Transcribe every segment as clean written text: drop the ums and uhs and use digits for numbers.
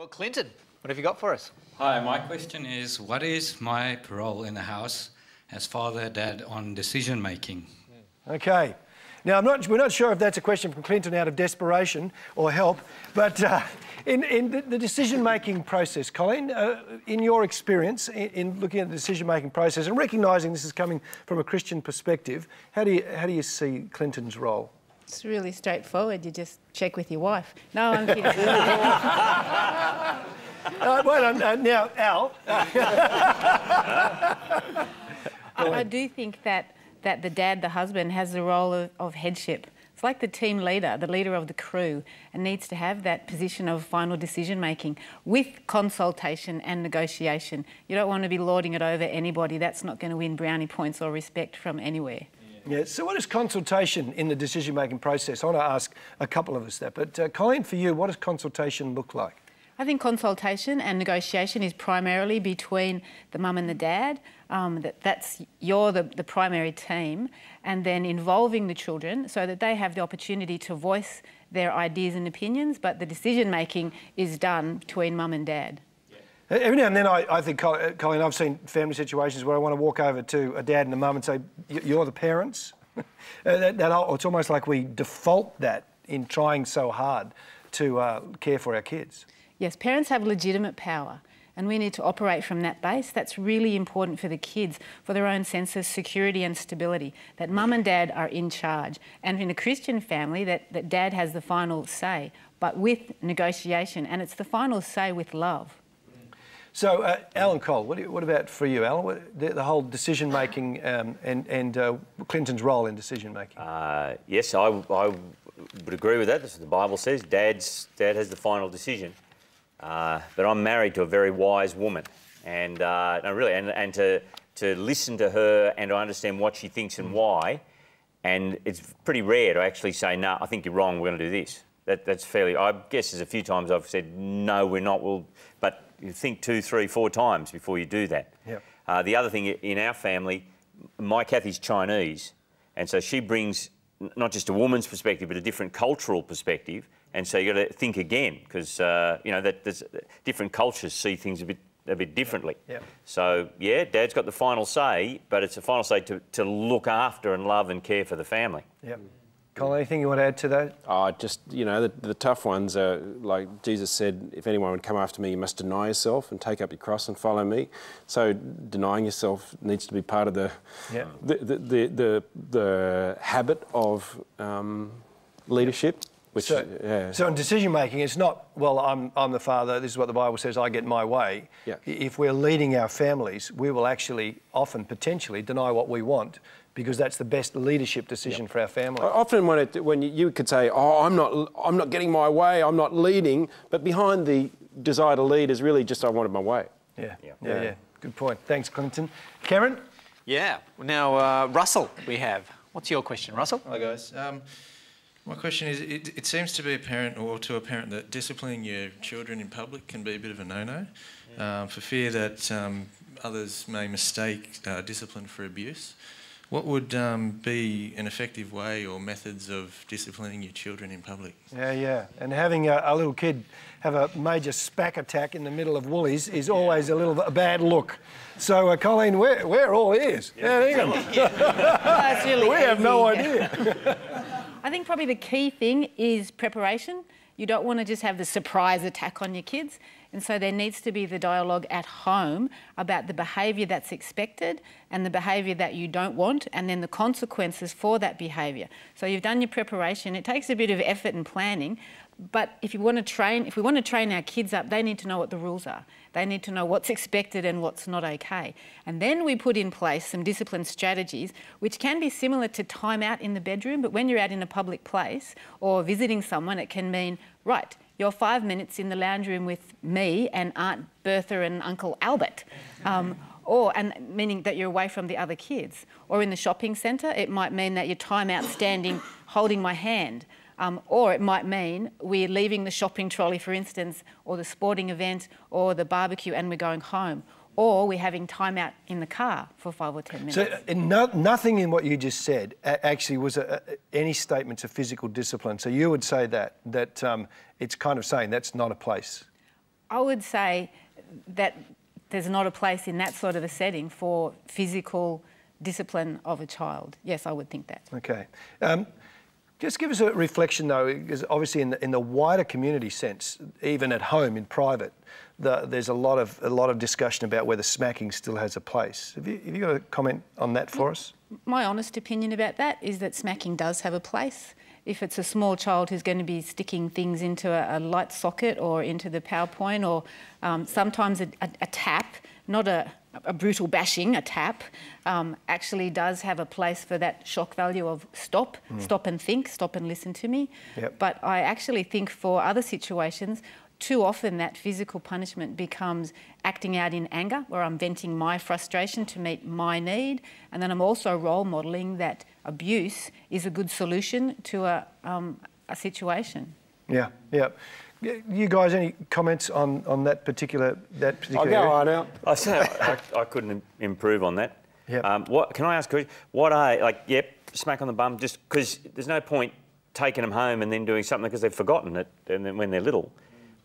Well, Clinton, what have you got for us? Hi, my question is, what is my role in the house as father, dad on decision making? Okay. Now, we're not sure if that's a question from Clinton out of desperation or help, but in the decision-making process, Colleen, in your experience, in looking at the decision-making process and recognising this is coming from a Christian perspective, how do you see Clinton's role? It's really straightforward. You just check with your wife. No, I'm kidding. Now, Al. I do think that the dad, the husband, has the role of headship. It's like the team leader, the leader of the crew, and needs to have that position of final decision-making with consultation and negotiation. You don't want to be lording it over anybody. That's not going to win brownie points or respect from anywhere. Yeah, so what is consultation in the decision-making process? I want to ask a couple of us that, but Colleen, for you, what does consultation look like? I think consultation and negotiation is primarily between the mum and the dad. You're the primary team, and then involving the children so that they have the opportunity to voice their ideas and opinions, but the decision-making is done between mum and dad. Every now and then I think, Colleen, I've seen family situations where I want to walk over to a dad and a mum and say, you're the parents. It's almost like we default that in trying so hard to care for our kids. Yes, parents have legitimate power and we need to operate from that base. That's really important for the kids, for their own sense of security and stability, that mum and dad are in charge. And in a Christian family, that dad has the final say, but with negotiation, and it's the final say with love. So, Al and Cole, what about for you, Al? The whole decision-making and Clinton's role in decision-making? Yes, I would agree with that. That's what the Bible says. Dad has the final decision. But I'm married to a very wise woman, and to listen to her and to understand what she thinks and why. And it's pretty rare to actually say, no, I think you're wrong, we're going to do this. That's fairly... I guess there's a few times I've said, no, we're not, but you think 2, 3, 4 times before you do that. Yep. The other thing in our family, my Kathy's Chinese, and so she brings not just a woman's perspective, but a different cultural perspective. And so you've got to think again, because there's different cultures see things a bit differently. Yep. So yeah, Dad's got the final say, but it's a final say to look after and love and care for the family. Yep. Colin, anything you want to add to that? Just, the tough ones are, like Jesus said, if anyone would come after me, you must deny yourself and take up your cross and follow me. So denying yourself needs to be part of the habit of leadership. So in decision-making, it's not, well, I'm the father, this is what the Bible says, I get my way. Yeah. If we're leading our families, we will actually often, potentially, deny what we want because that's the best leadership decision for our family. Often when you could say, oh, I'm not getting my way, I'm not leading, but behind the desire to lead is really just I wanted my way. Yeah. Good point. Thanks, Clinton. Cameron? Yeah. Now, Russell, we have. What's your question, Russell? Hi, guys. My question is, it seems to be apparent, or to a parent, that disciplining your children in public can be a bit of a no-no, for fear that others may mistake discipline for abuse. What would be an effective way or methods of disciplining your children in public? Yeah. And having a little kid have a major SPAC attack in the middle of Woolies is always a bad look. So, Colleen, we're all ears. That's really we have no idea. I think probably the key thing is preparation. You don't want to just have the surprise attack on your kids. And so there needs to be the dialogue at home about the behaviour that's expected and the behaviour that you don't want, and then the consequences for that behaviour. So you've done your preparation. It takes a bit of effort and planning, but if we want to train our kids up, they need to know what the rules are. They need to know what's expected and what's not okay. And then we put in place some discipline strategies, which can be similar to time out in the bedroom, but when you're out in a public place or visiting someone, it can mean, right, you're 5 minutes in the lounge room with me and Aunt Bertha and Uncle Albert. Meaning that you're away from the other kids. Or in the shopping centre, it might mean that you're time out standing, holding my hand. Or it might mean we're leaving the shopping trolley, for instance, or the sporting event, or the barbecue, and we're going home. Or we're having time out in the car for 5 or 10 minutes. So nothing in what you just said actually was any statements of physical discipline. So you would say that it's kind of saying that's not a place. I would say that there's not a place in that sort of a setting for physical discipline of a child. Yes, I would think that. Okay. Just give us a reflection, though, because obviously in the wider community sense, even at home in private, there's a lot of discussion about whether smacking still has a place. Have you got a comment on that for us? My honest opinion about that is that smacking does have a place. If it's a small child who's going to be sticking things into a light socket or into the PowerPoint, or sometimes a tap, not a brutal bashing, a tap, actually does have a place for that shock value of stop and think, stop and listen to me. Yep. But I actually think for other situations, too often that physical punishment becomes acting out in anger, where I'm venting my frustration to meet my need, and then I'm also role modelling that abuse is a good solution to a situation. Yeah, yeah. You guys, any comments on that particular I'll go on out. I say I couldn't improve on that. Yep. What can I ask? What are smack on the bum? Just because there's no point taking them home and then doing something because they've forgotten it, and then when they're little.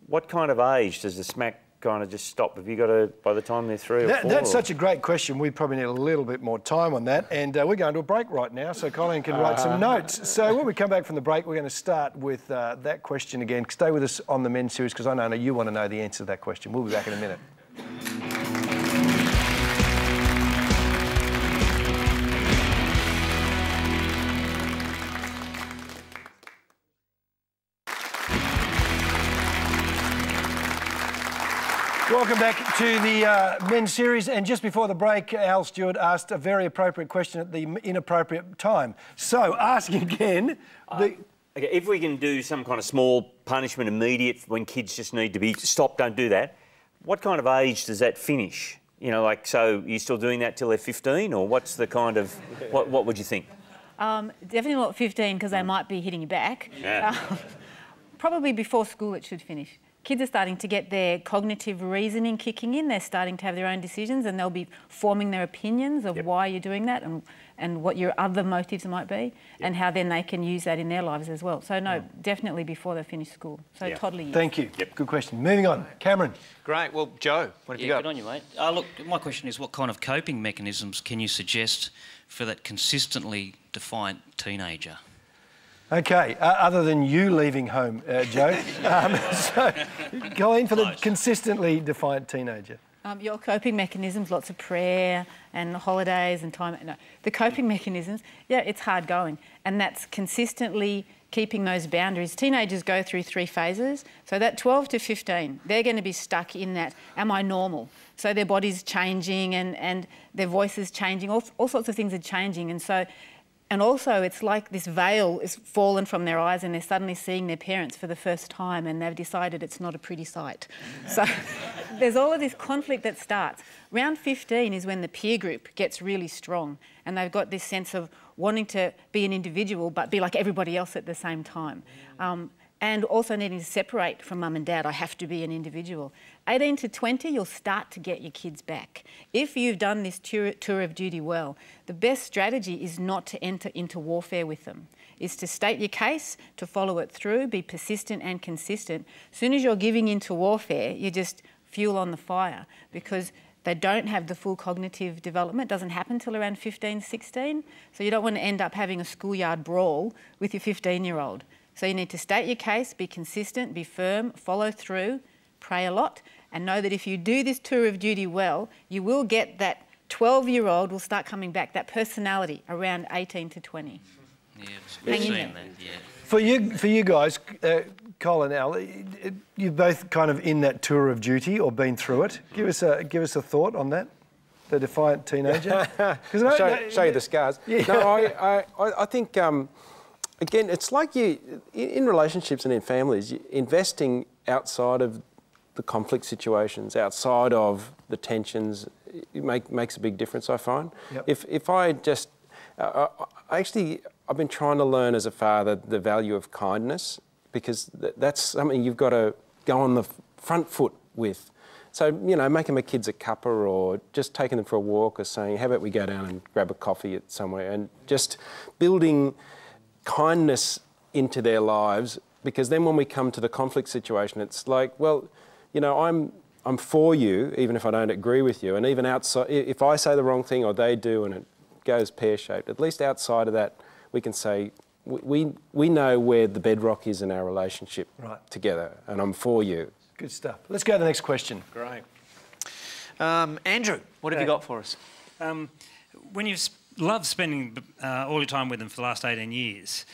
What kind of age does the smack kind of just stop? Have you got to, by the time they're 3 or 4? That's such a great question. We probably need a little bit more time on that. And we're going to a break right now, so Colleen can write some notes. So when we come back from the break, we're going to start with that question again. Stay with us on the men's series, because I know you want to know the answer to that question. We'll be back in a minute. Welcome back to the men's series, and just before the break, Al Stewart asked a very appropriate question at the inappropriate time. So, asking again... Okay, if we can do some kind of small punishment immediate when kids just need to be stopped, don't do that, what kind of age does that finish? You know, like, so you're still doing that till they're 15, or what's the kind of... What would you think? Definitely not 15, because they might be hitting you back. Yeah. Probably before school it should finish. Kids are starting to get their cognitive reasoning kicking in. They're starting to have their own decisions, and they'll be forming their opinions of why you're doing that and what your other motives might be, and how then they can use that in their lives as well. So no, definitely before they finish school. So toddler years. Thank you. Good question. Moving on. Cameron. Great. Well, Joe, what have you got? Good on you, mate. Look, my question is, what kind of coping mechanisms can you suggest for that consistently defiant teenager? Okay, other than you leaving home, Joe. So, Colleen, for the consistently defiant teenager. Your coping mechanisms, lots of prayer and holidays and time. No, the coping mechanisms, it's hard going. And that's consistently keeping those boundaries. Teenagers go through 3 phases. So that 12 to 15, they're going to be stuck in that, am I normal? So their body's changing and their voice is changing. All sorts of things are changing. And also, it's like this veil is fallen from their eyes, and they're suddenly seeing their parents for the first time, and they've decided it's not a pretty sight. So there's all of this conflict that starts. Round 15 is when the peer group gets really strong, and they've got this sense of wanting to be an individual but be like everybody else at the same time. And also needing to separate from mum and dad. I have to be an individual. 18 to 20, you'll start to get your kids back. If you've done this tour of duty well, the best strategy is not to enter into warfare with them. Is to state your case, to follow it through, be persistent and consistent. As soon as you're giving into warfare, you just fuel on the fire, because they don't have the full cognitive development. It doesn't happen till around 15, 16. So you don't want to end up having a schoolyard brawl with your 15-year-old. So you need to state your case, be consistent, be firm, follow through, pray a lot, and know that if you do this tour of duty well, you will get that 12-year-old will start coming back, that personality around 18 to 20. Yeah, Hang in there. For you guys, Cole and Al, you're both kind of in that tour of duty or been through it. Give us a thought on that, the defiant teenager. Show you the scars. Yeah. No, I think... Again, it's like in relationships and in families, investing outside of the conflict situations, outside of the tensions, it makes a big difference, I find. Yep. If I just... I've been trying to learn as a father the value of kindness, because that's something you've got to go on the front foot with. So, you know, making my kids a cuppa, or just taking them for a walk, or saying, how about we go down and grab a coffee at somewhere, and just building kindness into their lives, because then when we come to the conflict situation, it's like, well, you know, I'm for you, even if I don't agree with you, and even outside, if I say the wrong thing or they do and it goes pear-shaped, at least outside of that, we can say, we know where the bedrock is in our relationship together, and I'm for you. Good stuff. Let's go to the next question. Great. Andrew, what have you got for us? When you've loved spending all your time with them for the last 18 years,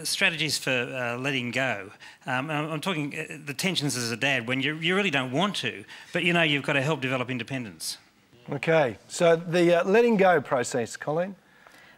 strategies for letting go. I'm talking the tensions as a dad when you really don't want to, but you know you've got to help develop independence. Okay, so the letting go process, Colleen?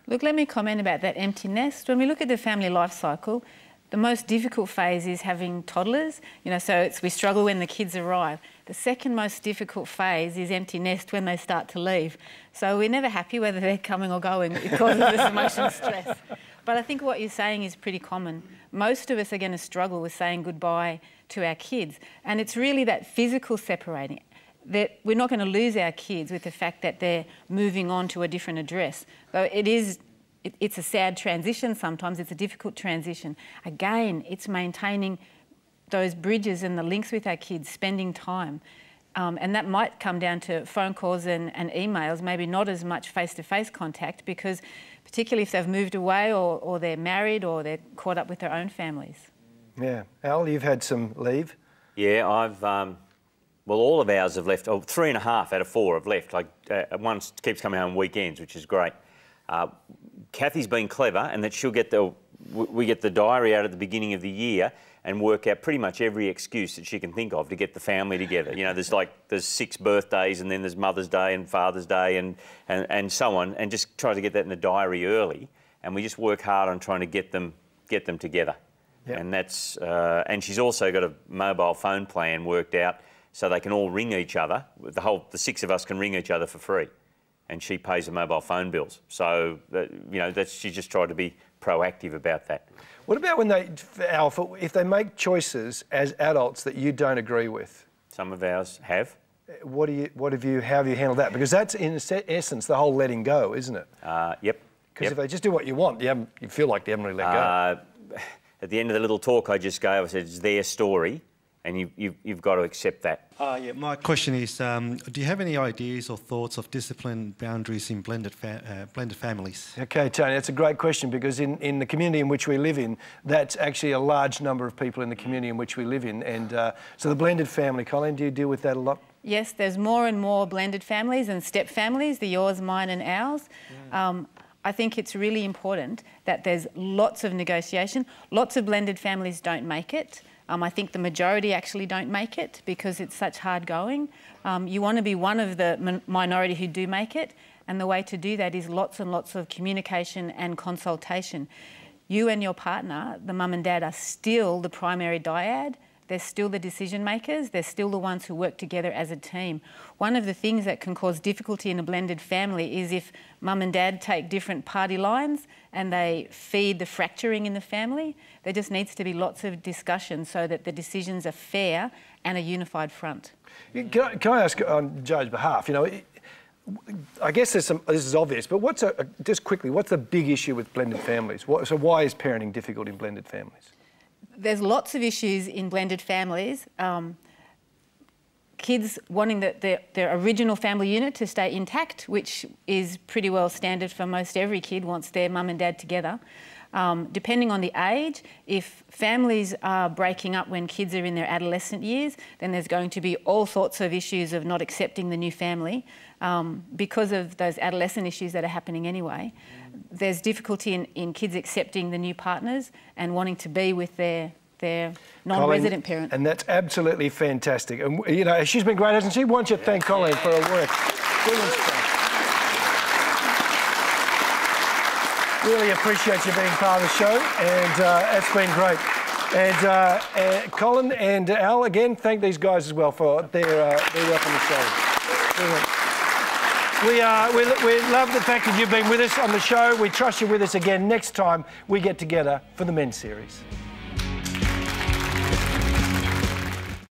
Look, let me comment about that empty nest. When we look at the family life cycle, the most difficult phase is having toddlers. You know, so we struggle when the kids arrive. The second most difficult phase is empty nest when they start to leave. So we're never happy whether they're coming or going because of this emotional stress. But I think what you're saying is pretty common. Most of us are going to struggle with saying goodbye to our kids. And it's really that physical separating. That we're not going to lose our kids with the fact that they're moving on to a different address. Though it's a sad transition sometimes, it's a difficult transition. Again, it's maintaining those bridges and the links with our kids, spending time. And that might come down to phone calls and emails, maybe not as much face-to-face contact, because particularly if they've moved away or they're married or they're caught up with their own families. Yeah. Al, you've had some leave? Yeah, I've... well, all of ours have left. 3.5 out of 4 have left. One keeps coming home weekends, which is great. Kathy's been clever, and that we get the diary out at the beginning of the year and work out pretty much every excuse that she can think of to get the family together. You know, there's 6 birthdays, and then there's Mother's Day and Father's Day and so on, and just try to get that in the diary early. And we just work hard on trying to get them together. Yep. And that's and she's also got a mobile phone plan worked out, so they can all ring each other. The 6 of us can ring each other for free, and she pays the mobile phone bills. So you know, she's just tried to be proactive about that. What about when if they make choices as adults that you don't agree with? Some of ours have. How have you handled that? Because that's in essence the whole letting go, isn't it? Yep. Because if they just do what you want, you feel like they haven't really let go. At the end of the little talk I just gave, I said it's their story, and you've got to accept that. Yeah, my question is, do you have any ideas or thoughts of discipline boundaries in blended families? Okay, Tony, that's a great question, because in the community in which we live in, that's actually a large number of people in the community in which we live in. And so the blended family, Colleen, do you deal with that a lot? Yes, there's more and more blended families and step families, the yours, mine and ours. I think it's really important that there's lots of negotiation. Lots of blended families don't make it. I think the majority actually don't make it because it's such hard going. You want to be one of the minority who do make it, and the way to do that is lots and lots of communication and consultation. You and your partner, the mum and dad, are still the primary dyad. They're still the decision makers. They're still the ones who work together as a team. One of the things that can cause difficulty in a blended family is if mum and dad take different party lines and they feed the fracturing in the family. There just needs to be lots of discussion so that the decisions are fair and a unified front. Can I ask on Joe's behalf, you know, I guess this is obvious, but just quickly, what's the big issue with blended families? So why is parenting difficult in blended families? There's lots of issues in blended families. Kids wanting their original family unit to stay intact, which is pretty well standard for most every kid wants their mum and dad together. Depending on the age, if families are breaking up when kids are in their adolescent years, then there's going to be all sorts of issues of not accepting the new family because of those adolescent issues that are happening anyway. There's difficulty in kids accepting the new partners and wanting to be with their non-resident parent. And that's absolutely fantastic. And, you know, she's been great, hasn't she? Why don't you thank Colleen for her work? Brilliant stuff. Really appreciate you being part of the show, and it's been great. And Colin and Al, again, thank these guys as well for their work on the show. Brilliant. We love the fact that you've been with us on the show. We trust you're with us again next time we get together for the men's series.